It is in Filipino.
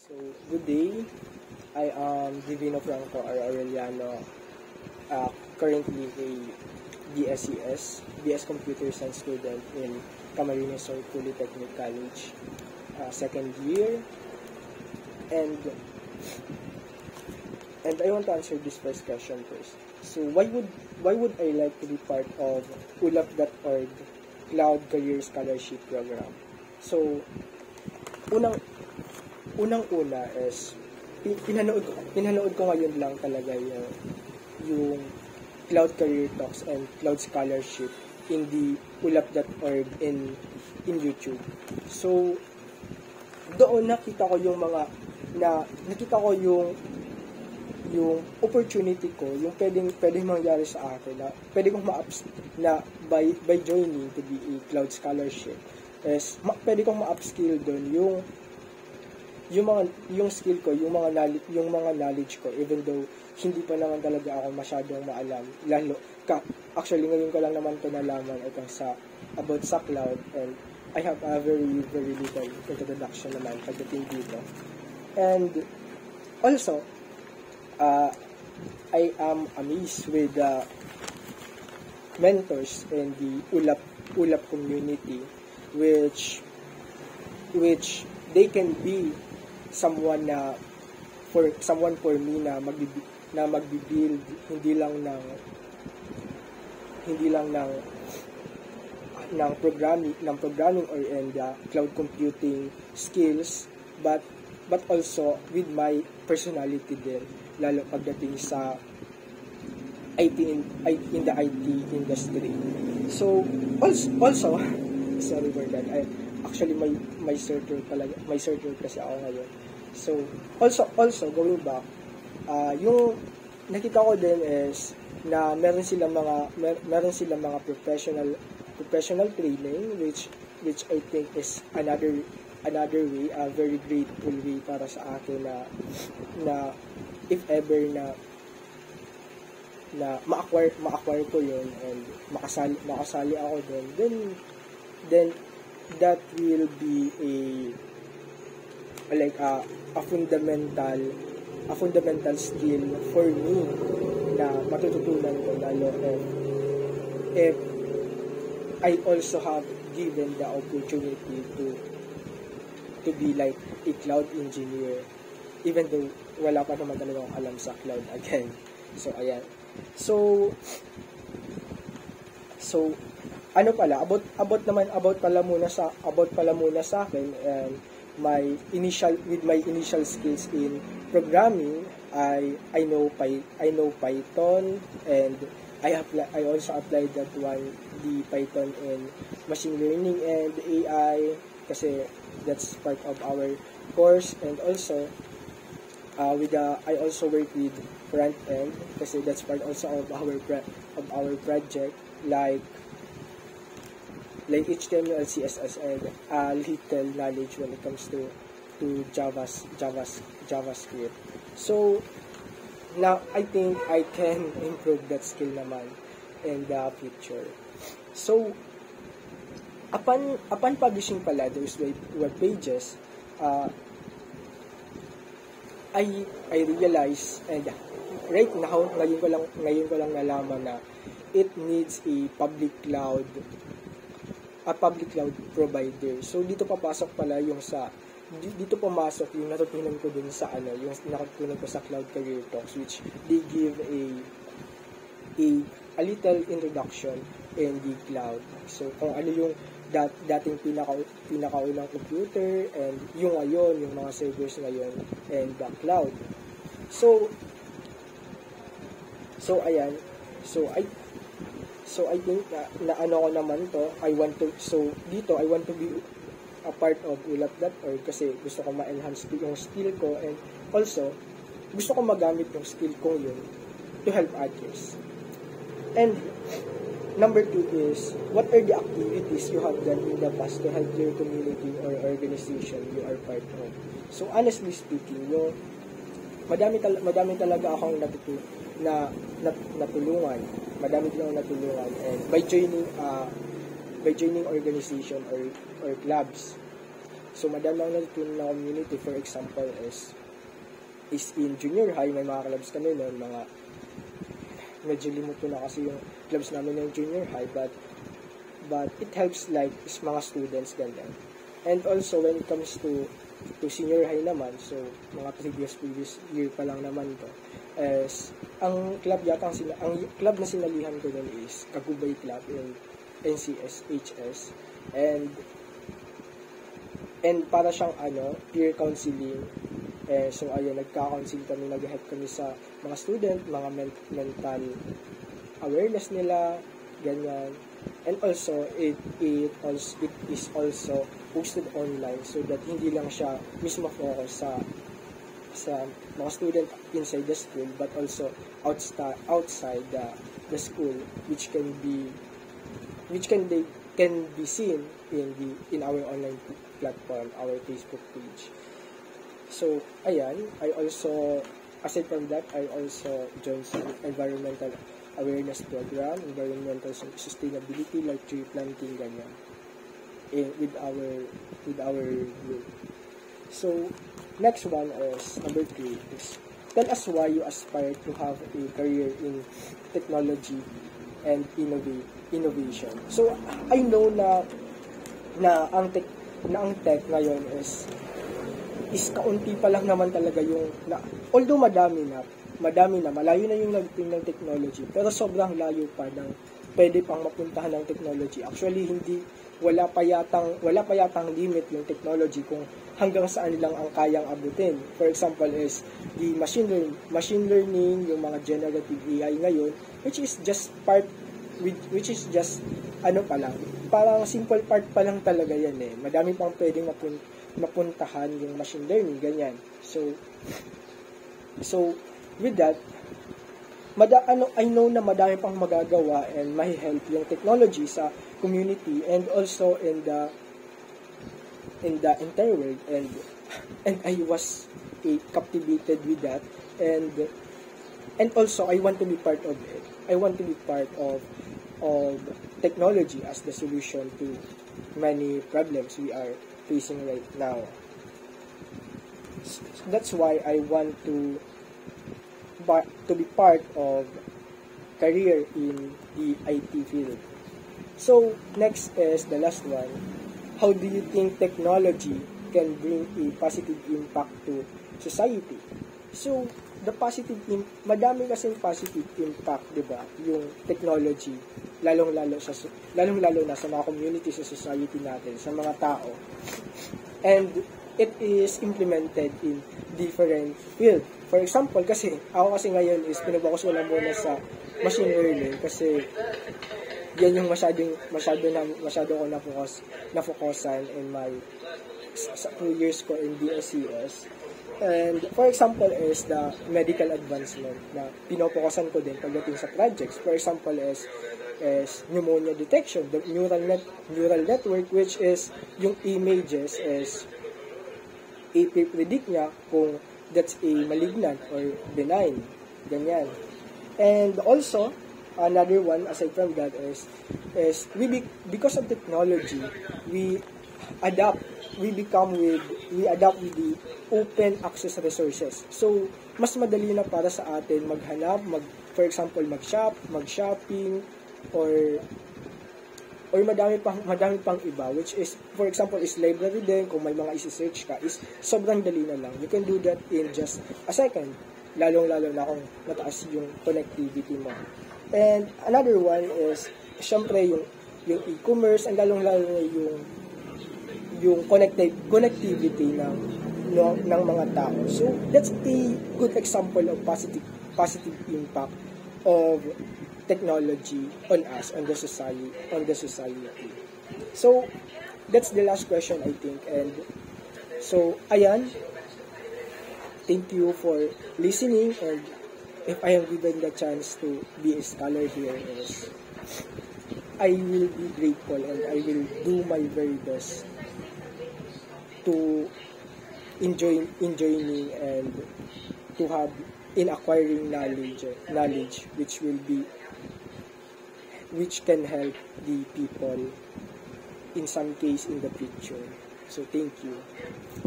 So, good day. I am Divino Franco R. Aureliano, currently a BS Computer Science student in Camarines Sur Polytechnic College, second year. And I want to answer this first question first. So, why would I like to be part of ulap.org Cloud Career Scholarship Program? So, unang-una is pinanood ko ngayon lang talaga yung Cloud Career Talks and Cloud Scholarship in the ulap.org in YouTube. So doon nakita ko yung opportunity ko, yung pwedeng mangyari sa akin na pwede kong na by joining to be a Cloud Scholarship is pwede kong ma-upskill doon yung skill ko, yung mga knowledge ko, even though hindi pa naman talaga ako masyadong maalam. Actually ngayon ko lang naman to nalaman about sa cloud, and I have a very very little introduction naman pagdating dito. And also I am amazed with the mentors in the ulap community, which they can be someone for me na magbi-build hindi lang ng programming or cloud computing skills, but also with my personality din, lalo pagdating sa in the IT industry. So also sorry for that. Actually my circle kasi ako ngayon. So also going back, yung nakita ko din is na meron silang mga professional training, which I think is another way, a very grateful way para sa akin na if ever na ma-acquire ko yun and makasali ako then that will be a fundamental skill for me na matututunan ko, lalo if I also have given the opportunity to be like a cloud engineer, even though wala pa naman talaga akong alam sa cloud again. So ayan. So about pala muna sa akin, and my initial skills in programming, I know Python, and I also applied that one, the Python in machine learning and AI, kasi that's part of our course. And also I also work with front end, kasi that's part also of our project, like HTML, CSS, and little knowledge when it comes to JavaScript. So now I think I can improve that skill naman in the future. So upon publishing pala those web pages, I realize, and right now ngayon ko lang nalaman na it needs a public cloud provider. So dito pumasok yung natutunan ko dun sa yung natutunan ko sa Cloud Career Talks, which they give a little introduction in the cloud. So kung ano yung dating pinakaulang computer, and yung mga servers ngayon, and the cloud. So ayan. So I think na ano ko naman to, I want to be a part of ulap.org kasi gusto ko ma-enhance yung skill ko, and also gusto ko magamit yung skill ko yun to help others. And number 2 is, what are the activities you have done in the past to help your community or organization you are part of? So honestly speaking, madami talaga akong natulungan, and by joining organization or clubs. So, madami akong natutunan na community. For example, is in junior high, may mga clubs kami noon, mga medyo limuto na kasi yung clubs namin ng junior high, but it helps like is mga students ganyan. And also when it comes to senior high naman, so mga previous year pa lang naman to, is ang club ang club na sinalihan ko nun is Kagubay Club in NCSHS, and para siyang peer counseling. So ayun, nagka-counsel kami, nag-help kami sa mga student, mga mental awareness nila, ganyan. And also, it is also posted online so that hindi lang siya mismo focus sa mga student inside the school, but also outside the school, which can be seen in our online platform, our Facebook page. So, ayan, aside from that, I also joined some environmental awareness program, environmental sustainability, like tree planting, ganyan, with our group. So, next one is, number 3, is, tell us why you aspire to have a career in technology and innovation. So, I know na ang tech ngayon is kaunti pa lang naman talaga although madami na, malayo na yung nagting ng technology, pero sobrang layo pa ng pwede pang mapuntahan ng technology. Actually, wala pa yatang limit yung technology kung hanggang saan lang ang kayang abutin. For example is the machine learning, yung mga generative AI ngayon, which is just pa lang, parang simple part pa lang talaga yan eh. Madami pang pwedeng mapuntahan yung machine learning, ganyan. So with that, I know na madami pang magagawa and mahi-help yung technology sa community and also in the entire world, and I was captivated with that, and also I want to be part of it. I want to be part of technology as the solution to many problems we are facing right now. That's why I want to be part of career in the IT field. So next is the last one. How do you think technology can bring a positive impact to society? So the madami kasing positive impact, 'di ba? Yung technology, lalong-lalo na sa mga community, sa society natin, sa mga tao. And it is implemented in different field. For example, ako ngayon is pinabokus ko lang muna sa machine learning kasi yan yung masyado ko na-focusan in my sa 2 years ko in DSCS. And for example is the medical advancement na pinopokusan ko din pagdating sa projects. For example is pneumonia detection, the neural network, which is yung images is i-predict niya kung that's a malignant or benign, ganyan. And also another one aside from that is because of technology, we adapt with the open access resources. So mas madali na para sa atin maghanap, for example mag-shopping or madami pang iba, which is for example is library din. Kung may mga isi-search ka, is sobrang dali na lang. You can do that in just a second, lalong na kung mataas yung connectivity mo. And another one is syempre yung e-commerce, and lalong na yung connectivity ng mga tao. So that's a good example of positive impact of technology on us, on the society. So that's the last question, I think. And so ayan, thank you for listening, and if I am given the chance to be a scholar here, is I will be grateful and I will do my very best to enjoying and to have in acquiring knowledge which can help the people in some case in the future. So, thank you.